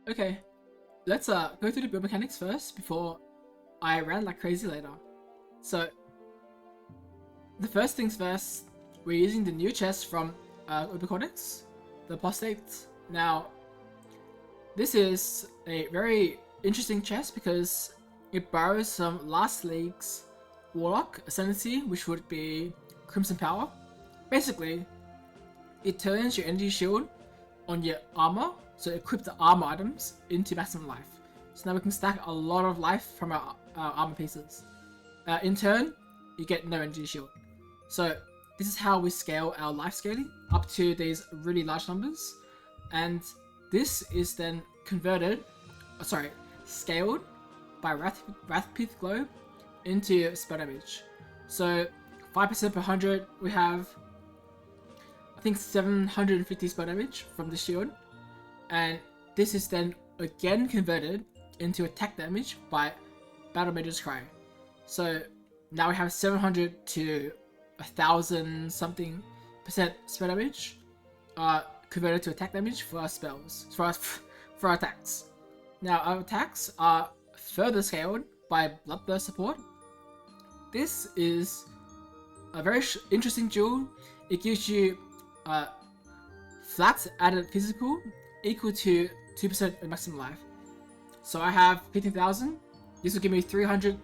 Okay, let's go through the build mechanics first before I rant like crazy later. So, the first things first, we're using the new chest from Ubicodex, the Apostate. Now, this is a very interesting chest because it borrows some Last League's Warlock Ascendancy, which would be Crimson Power. Basically, it turns your energy shield on your armor, so equip the armor items into maximum life. So now we can stack a lot of life from our armor pieces. In turn, you get no energy shield. So this is how we scale our life scaling up to these really large numbers, and this is then scaled by Wrathpith Globe into spell damage. So 5% per 100, we have I think 750 spell damage from the shield, and this is then again converted into attack damage by Battle Mage's Cry. So now we have 700 to 1000 something percent spell damage converted to attack damage for our spells, for our attacks. Now our attacks are further scaled by Bloodburst support. This is a very interesting jewel. It gives you flat added physical equal to 2% of maximum life. So I have 15,000. This will give me 300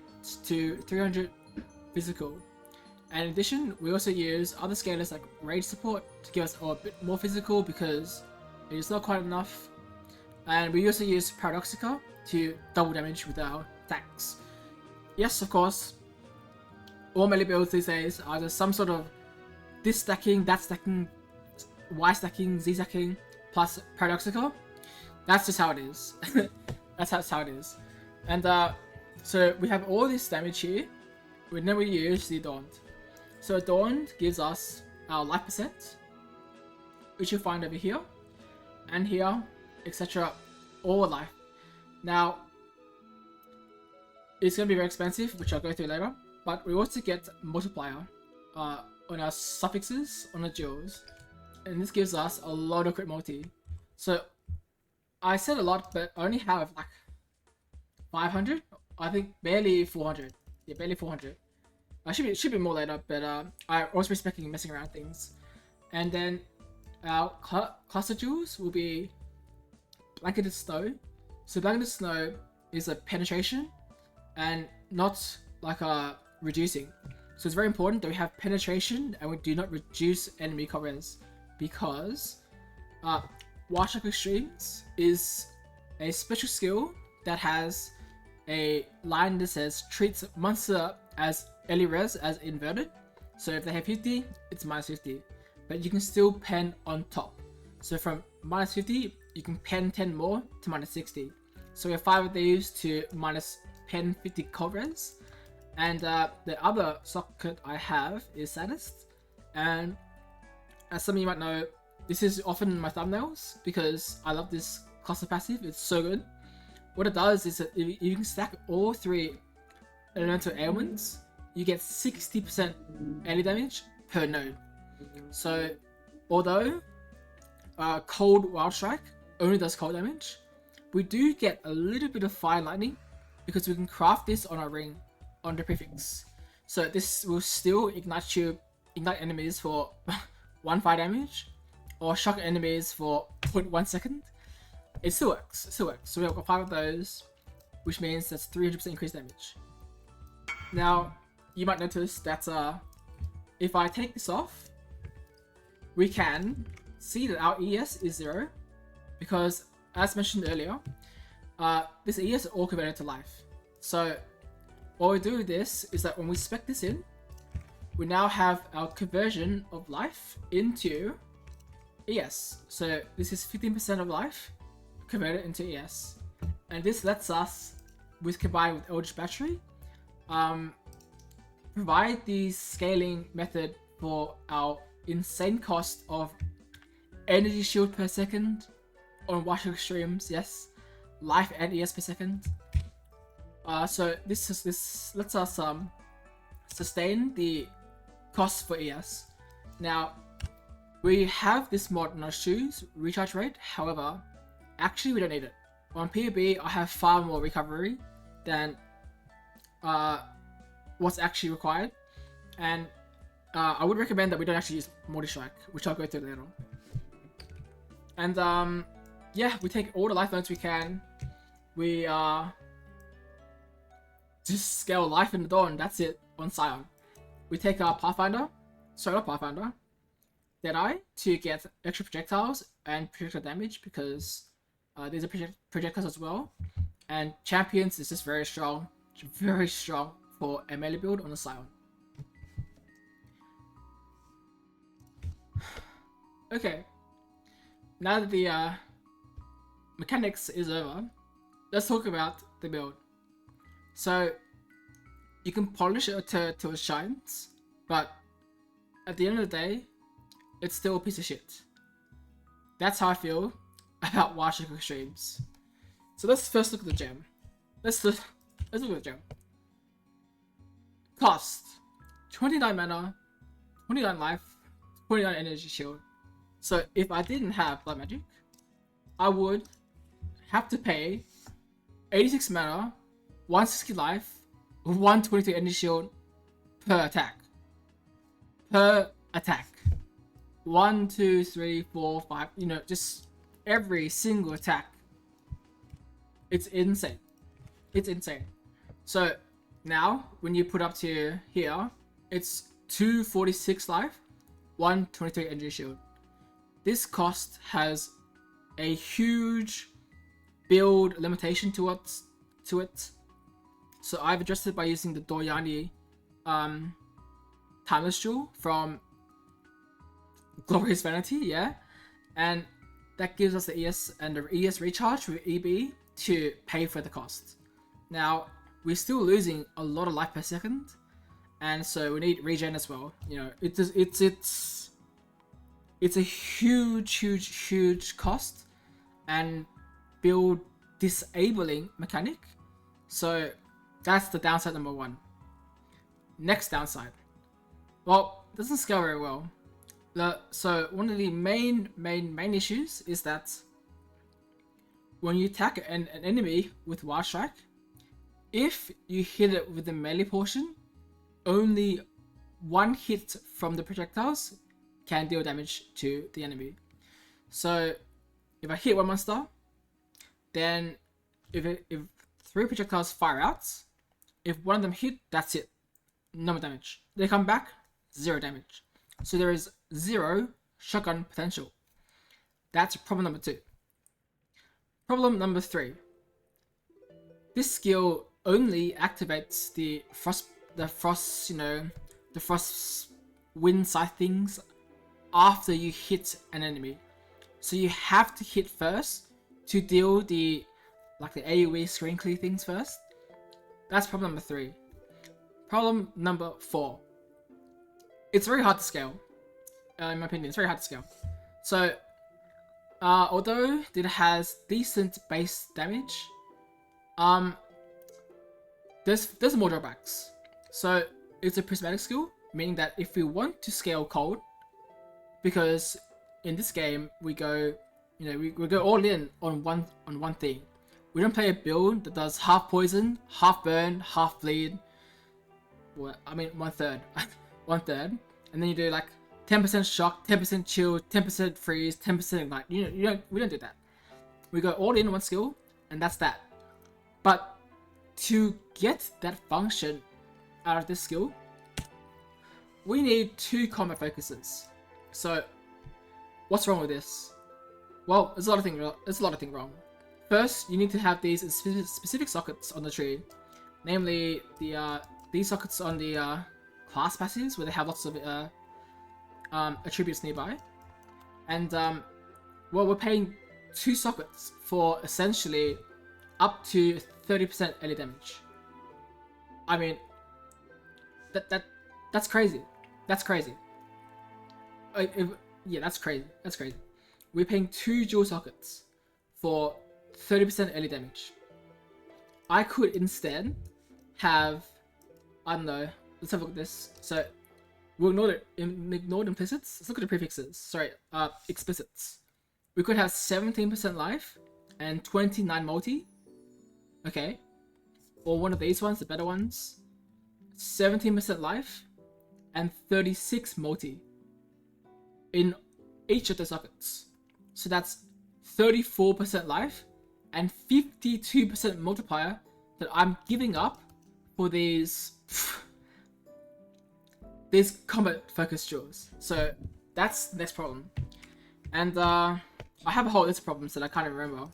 to 300 physical. And in addition, we also use other scalers like rage support to give us a bit more physical because it is not quite enough. And we also use Paradoxica to double damage with our attacks. Yes, of course, all melee builds these days are just some sort of this stacking, that stacking, Y stacking, Z stacking, plus Paradoxica. That's just how it is. That's how it is. And so we have all this damage here, and then we use the Adorned. So Adorned gives us our life percent, which you'll find over here, and here, etc. All life. Now, it's going to be very expensive, which I'll go through later, but we also get multiplier on our suffixes, on the jewels, and this gives us a lot of crit multi. So I said a lot, but I only have like 500. I think barely 400. Yeah, barely 400. I should be more later, but I was respecting messing around things. And then our cluster jewels will be Blanketed Snow. So Blanketed Snow is a penetration and not like a reducing. So it's very important that we have penetration and we do not reduce enemy crit res, because Warshock Extremes is a special skill that has a line that says treats monster as early res as inverted. So if they have 50, it's minus 50, but you can still pen on top. So from minus 50, you can pen 10 more to minus 60. So we have 5 of these to minus pen 50 cold res. And the other socket I have is Sadist, and as some of you might know, this is often in my thumbnails because I love this cluster passive. It's so good. What it does is that if you can stack all 3 elemental ailments, you get 60% melee damage per node. So although Cold Wild Strike only does cold damage, we do get a little bit of Fire Lightning because we can craft this on our ring on the prefix. So this will still ignite enemies for 1 fire damage, or shock enemies for 0.1 second. It still works. So we have got 5 of those, which means that's 300% increased damage. Now, you might notice that if I take this off, we can see that our ES is 0, because as mentioned earlier, this ES is all converted to life. So what we do with this is that when we spec this in, we now have our conversion of life into ES. So this is 15% of life converted into ES, and this lets us, with combined with Eldritch Battery, provide the scaling method for our insane cost of energy shield per second on Warshock Extremes, yes, life and ES per second. So this lets us sustain the cost for ES. Now, we have this mod on our shoes, recharge rate, however, actually we don't need it. on PvP, I have far more recovery than what's actually required, and I would recommend that we don't actually use multi-strike, which I'll go through later. And yeah, we take all the life nodes we can. We just scale life in the dawn. That's it on Scion. We take our Pathfinder, sorry, not Pathfinder, Deadeye to get extra projectiles and projectile damage because these are projectiles as well. And Champions is just very strong for a melee build on the Scion. Okay, now that the mechanics is over, let's talk about the build. So you can polish it till it shines, but at the end of the day, it's still a piece of shit. That's how I feel about Wild Extremes. So let's first look at the gem. Let's look at the gem. Cost 29 mana, 29 life, 29 energy shield. So if I didn't have Blood Magic, I would have to pay 86 mana, 160 life, 123 energy shield per attack. Per attack. 1, 2, 3, 4, 5, you know, just every single attack. It's insane. It's insane. So now, when you put up to here, it's 246 life, 123 energy shield. This cost has a huge build limitation to it. So I've adjusted by using the Doryani Timeless Jewel from Glorious Vanity, yeah, and that gives us the ES and the ES recharge with EB to pay for the cost. Now we're still losing a lot of life per second, and so we need regen as well. You know, it's a huge cost and build disabling mechanic. So that's the downside number one. Next downside, well, it doesn't scale very well. So one of the main issues is that when you attack an enemy with Wild Strike, if you hit it with the melee portion, only one hit from the projectiles can deal damage to the enemy. So if I hit one monster, then if 3 projectiles fire out, if one of them hit, that's it, no more damage. They come back, 0 damage. So there is 0 shotgun potential. That's problem number 2. Problem number 3. This skill only activates the frost, you know, the frost wind side things after you hit an enemy. So you have to hit first to deal the AoE screen clear things first. That's problem number 3. Problem number 4. It's very hard to scale. In my opinion, it's very hard to scale. So, although it has decent base damage, there's more drawbacks. So it's a prismatic skill, meaning that if we want to scale cold, because in this game we go, you know, we go all in on one thing. We don't play a build that does half poison, half burn, half bleed. Well, I mean 1/3, 1/3, and then you do like 10% shock, 10% chill, 10% freeze, 10% ignite. We don't do that. We go all in one skill, and that's that. But to get that function out of this skill, we need 2 combat focuses. So, what's wrong with this? Well, there's a lot of things wrong. First, you need to have these specific sockets on the tree, namely these sockets on the class passives where they have lots of attributes nearby, and well, we're paying 2 sockets for essentially up to 30% melee damage. I mean, that's crazy. That's crazy. Yeah, that's crazy. That's crazy. We're paying 2 dual sockets for 30% melee damage. I could instead have, I don't know. Let's have a look at this. So we'll ignore implicits. Let's look at the prefixes. Sorry, explicits. We could have 17% life and 29 multi. Okay. Or one of these ones, the better ones. 17% life and 36 multi in each of the sockets. So that's 34% life and 52% multiplier that I'm giving up for these combat focused jewels. So that's the next problem. And I have a whole list of problems that I can't remember.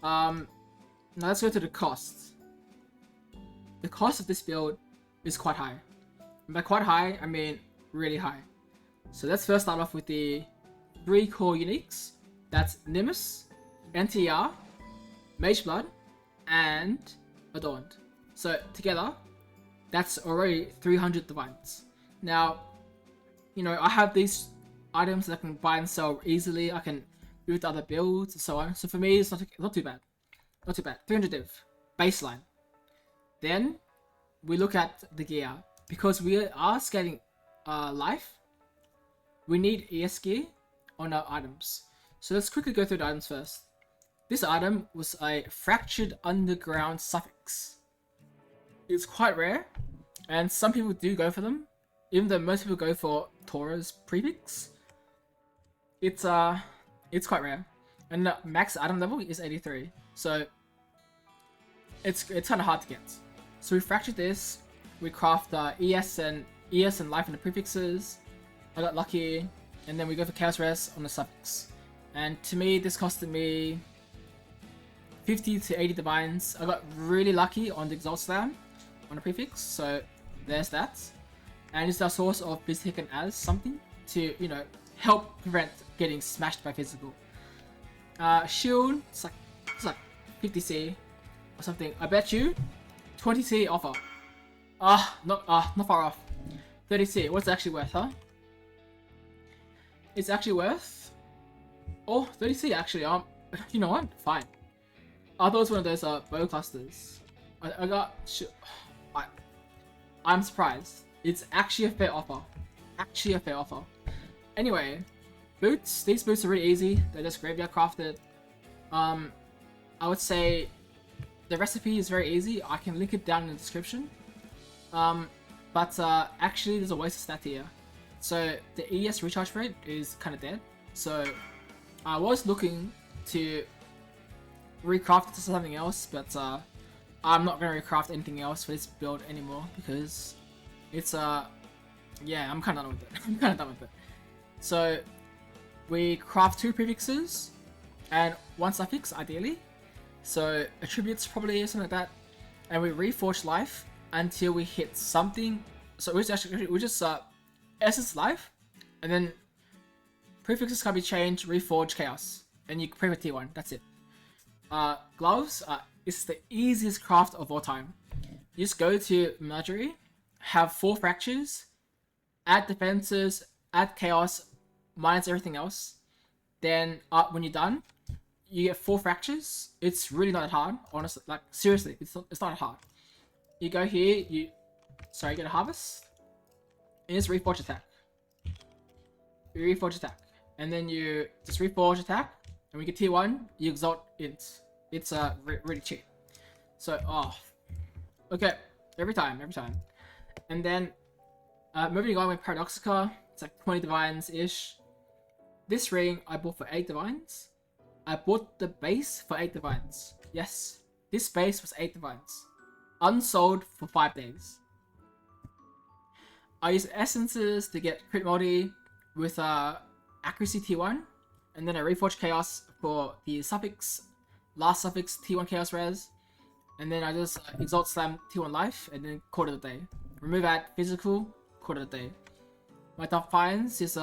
Now let's go to the cost. The cost of this build is quite high. And by quite high, I mean really high. So let's first start off with the 3 core uniques. That's Nimbus, NTR, Mage Blood, and Adorned. So together, that's already 300 divines. Now, you know, I have these items that I can buy and sell easily. I can do with other builds and so on. So for me, it's not too bad. Not too bad. 300 div, baseline. Then we look at the gear. Because we are scaling life, we need ES gear on our items. So let's quickly go through the items first. This item was a Fractured Underground Suffix. It's quite rare, and some people do go for them, even though most people go for Taura's prefix. It's quite rare, and the max item level is 83, so it's kind of hard to get. So we fractured this. We craft ES and life in the prefixes. I got lucky, and then we go for Chaos Res on the suffix. And to me, this costed me 50 to 80 divines. I got really lucky on the Exalt Slam on the prefix, so there's that. And it's our source of Biztic and as something to, you know, help prevent getting smashed by physical. Shield, it's like 50C or something. I bet you 20C offer. Not far off. 30C. What's it actually worth, huh? It's actually worth. Oh, 30C actually. You know what? Fine. I thought it was one of those bow clusters. I'm surprised. It's actually a fair offer. Anyway, boots. These boots are really easy. They're just graveyard crafted. I would say the recipe is very easy. I can link it down in the description. But actually there's a waste of stat here. So the ES recharge rate is kind of dead. So I was looking to recraft it to something else, but I'm not going to recraft anything else for this build anymore because it's yeah, I'm kind of done with it. So we craft 2 prefixes and 1 suffix ideally. So attributes probably something like that, and we reforge life until we hit something. So we just essence life, and then prefixes can be changed, reforge chaos, and you pray for T1. That's it. Gloves is the easiest craft of all time. You just go to Menagerie, have 4 fractures, add defenses, add chaos, minus everything else. Then when you're done, you get 4 fractures. It's really not that hard, honestly. Like seriously, it's not hard. You go here, you get a harvest, and it's reforge attack. You reforge attack, and then you just reforge attack, and we get T1. You exalt int. It's really cheap. So okay, every time. And then moving on with Paradoxica, it's like 20 divines ish. This ring I bought for 8 divines. I bought the base for 8 divines. Yes, this base was 8 divines. Unsold for 5 days. I used essences to get crit multi with accuracy T1, and then I reforged chaos for the suffix, last suffix T1 chaos res, and then I just exalt slam T1 life, and then call it a day. Remove at physical, call it a day. My defiance is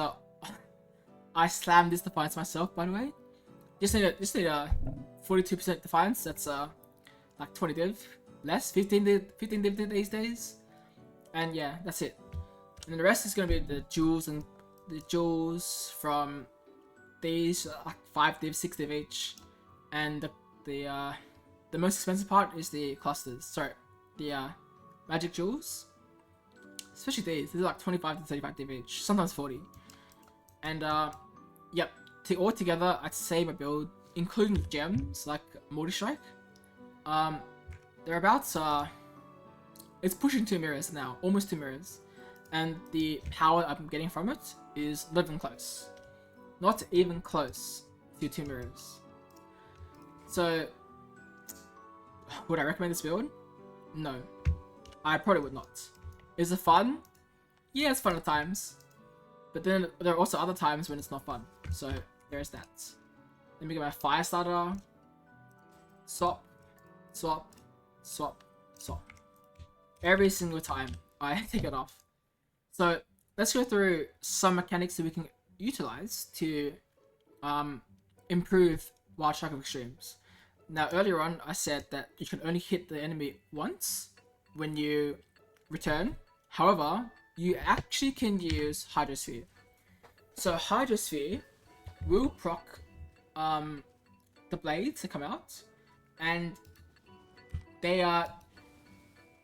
I slammed this defiance myself, by the way. Just need a 42% defiance. That's like 20 div less, 15 div these days, and yeah, that's it. And then the rest is gonna be the jewels, and the jewels from these like 5 div, 6 div each, and the most expensive part is the clusters. Sorry, the magic jewels, especially these are like 25 to 35 div each, sometimes 40. And yep, all together I'd say my build including gems like multi-strike, they're about it's pushing 2 mirrors now, almost 2 mirrors, and the power I'm getting from it is not even close, not even close to 2 mirrors. So would I recommend this build? No, I probably would not. Is it fun? Yeah, it's fun at times, but then there are also other times when it's not fun. So there's that. Let me get my fire starter. Swap, swap, swap, swap. Every single time I take it off. So let's go through some mechanics that we can utilize to improve Wild Strike of Extremes. Now earlier on I said that you can only hit the enemy once when you return. However, you actually can use Hydrosphere. So Hydrosphere will proc the blades that come out, and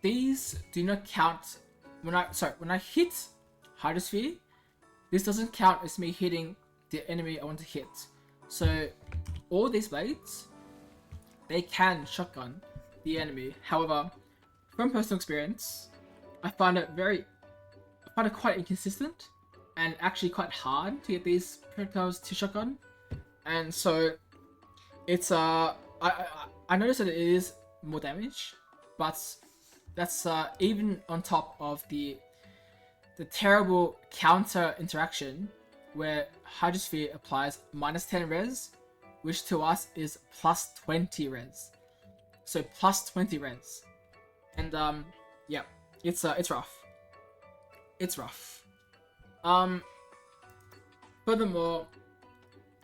these do not count when I hit Hydrosphere. This doesn't count as me hitting the enemy I want to hit. So all these blades, they can shotgun the enemy. However, from personal experience, I find it quite inconsistent and actually quite hard to get these projectiles to shotgun. And so it's I noticed that it is more damage, but that's even on top of the terrible counter interaction where Hydrosphere applies -10 res, which to us is +20 res. So +20 res. And yeah, it's rough. It's rough. Furthermore,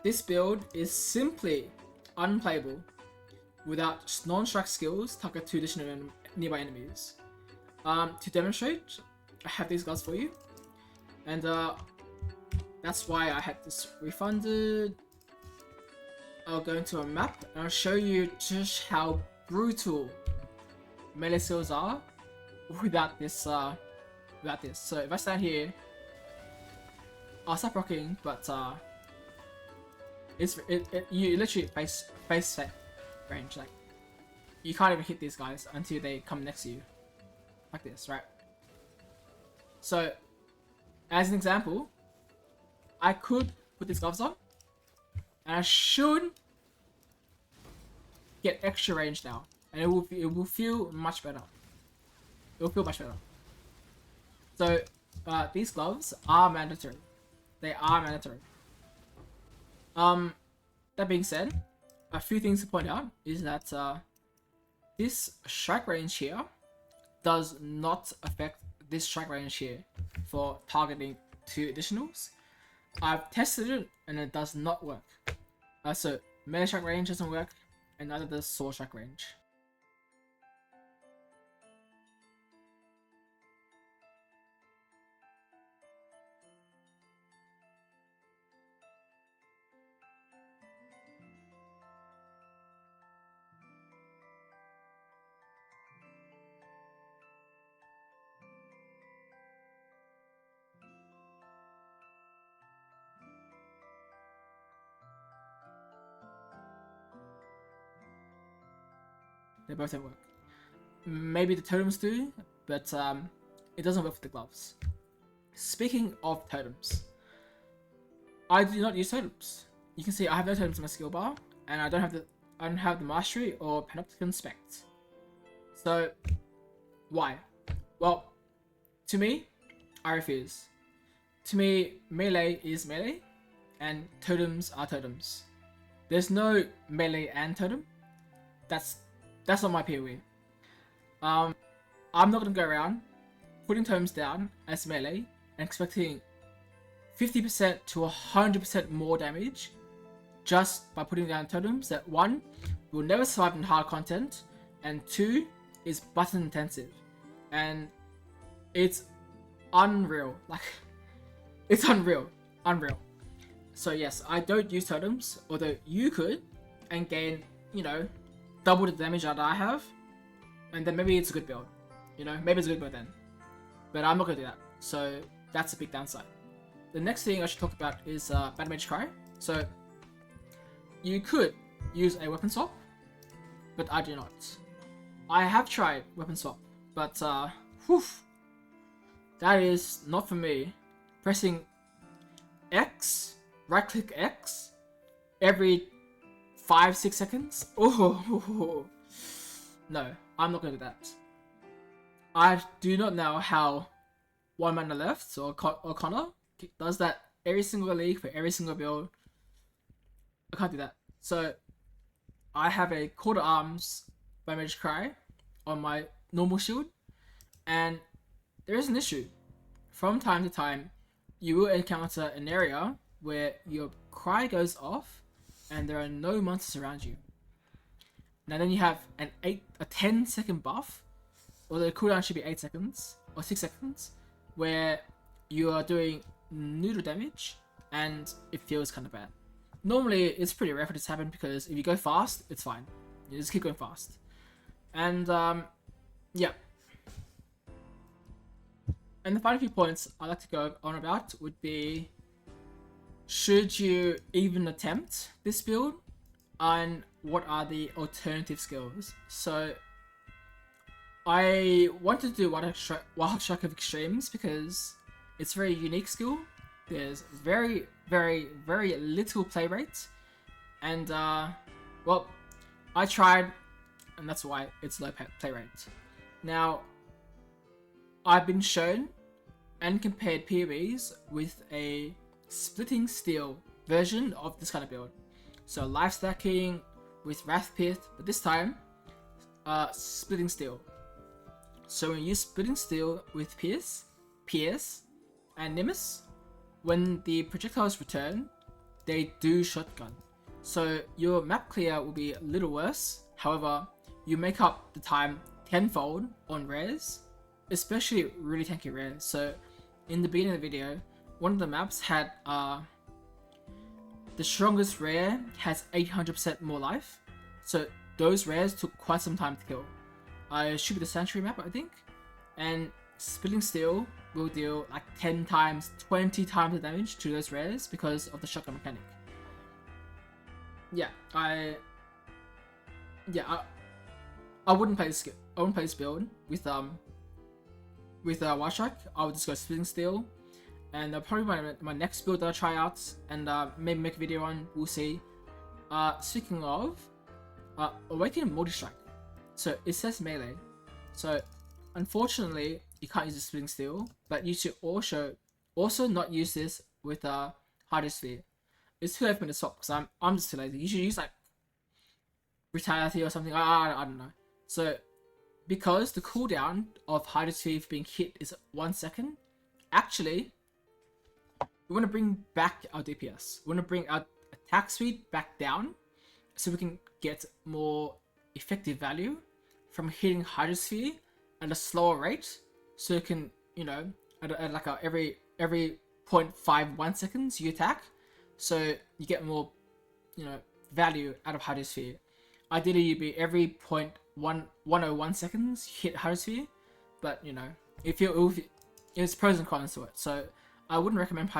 this build is simply unplayable without non-strike skills target 2 additional nearby enemies. To demonstrate, I have these guys for you, and that's why I had this refunded. I'll go into a map and I'll show you just how brutal melee skills are without this. So if I stand here, I'll stop rocking, but you literally face range. Like, you can't even hit these guys until they come next to you, like this, right? So, as an example, I could put these gloves on, and I should get extra range now, and it will feel much better. It will feel much better. So, these gloves are mandatory. They are mandatory. That being said, a few things to point out is that this strike range here does not affect this strike range here for targeting 2 additionals. I've tested it and it does not work. So melee strike range doesn't work, and neither does sword strike range. They both don't work. Maybe the totems do, but it doesn't work for the gloves. Speaking of totems, I do not use totems. You can see I have no totems in my skill bar, and I don't have the mastery or panopticon spect. So why? Well, to me, I refuse. To me, melee is melee, and totems are totems. There's no melee and totem. That's not my PoE. I'm not gonna go around putting totems down as melee and expecting 50% to 100% more damage just by putting down totems that 1 will never survive in hard content, and 2 is button intensive, and it's unreal. Like, it's unreal. So yes, I don't use totems, although you could, and gain, you know, double the damage that I have, and then maybe it's a good build. You know, maybe it's a good build then. But I'm not gonna do that. So that's a big downside. The next thing I should talk about is Battle Mage Cry. So you could use a weapon swap, but I do not. I have tried weapon swap, but whew, that is not for me. Pressing X, right click X, every 5-6 seconds. Oh, no, I'm not gonna do that. I do not know how one mana left or Connor does that every single league for every single build. I can't do that. So I have a Call to Arms by Mage Cry on my normal shield, and there is an issue. From time to time, you will encounter an area where your cry goes off and there are no monsters around you. Now then you have a 10-second buff, or the cooldown should be 8 seconds or 6 seconds, where you are doing noodle damage and it feels kind of bad. Normally it's pretty rare for this to happen because if you go fast, it's fine. You just keep going fast. And yeah. And the final few points I'd like to go on about would be, should you even attempt this build, and what are the alternative skills? So I wanted to do Wild Strike of Extremes because it's a very unique skill. There's very little play rate, and well, I tried, and that's why it's low play rate. Now, I've been shown and compared PoEs with a Splitting Steel version of this kind of build. So life stacking with Wrath Pith, but this time, Splitting Steel. So when you use Splitting Steel with Pierce, and Nimbus, when the projectiles return, they do shotgun. So your map clear will be a little worse. However, you make up the time tenfold on rares, especially really tanky rares. So in the beginning of the video, one of the maps had the strongest rare has 800% more life. So those rares took quite some time to kill. It should be the Sanctuary map, I think. And Splitting Steel will deal like 10 times, 20 times the damage to those rares because of the shotgun mechanic. Yeah, I wouldn't play this. I wouldn't play this build with Wild Strike. I would just go Splitting Steel, and probably my next build that I'll try out and maybe make a video on. We'll see. Speaking of, Awakening Multi-Strike. So it says melee. So unfortunately, you can't use the Splitting Steel, but you should also not use this with Hydrosphere. It's too late for me to swap because I'm just too lazy. You should use like Vitality or something. I don't know. So because the cooldown of Hydrosphere being hit is 1 second, actually we want to bring back our DPS. We want to bring our attack speed back down so we can get more effective value from hitting Hydrosphere at a slower rate. So you can, you know, at like every 0.51 seconds you attack, so you get more, you know, value out of Hydrosphere. Ideally, you'd be every 0.101 seconds hit Hydrosphere, but you know, it's pros and cons to it. So I wouldn't recommend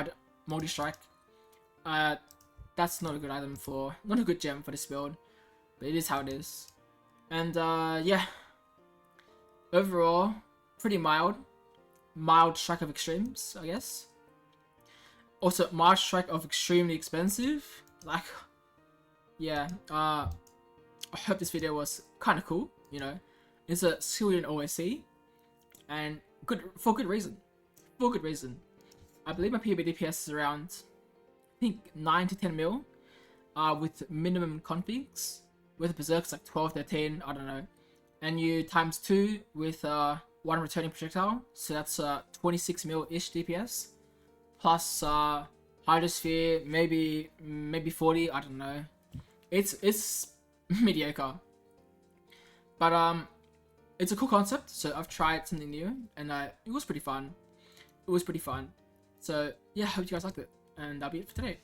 Multi-Strike. That's not a good item not a good gem for this build, but it is how it is. And yeah, overall, pretty mild Strike of Extremes, I guess. Also, mild Strike of extremely expensive. Like, yeah, I hope this video was kind of cool, you know. It's a skill you don't always see, and for good reason. I believe my PoE DPS is around, I think, 9 to 10 mil, with minimum configs. With Berserk's like 12, 13, I don't know. And you times 2 with one returning projectile, so that's 26 mil-ish DPS. Plus Hydrosphere, maybe 40, I don't know. It's mediocre. But it's a cool concept, so I've tried something new, and it was pretty fun. So yeah, I hope you guys liked it, and that'll be it for today.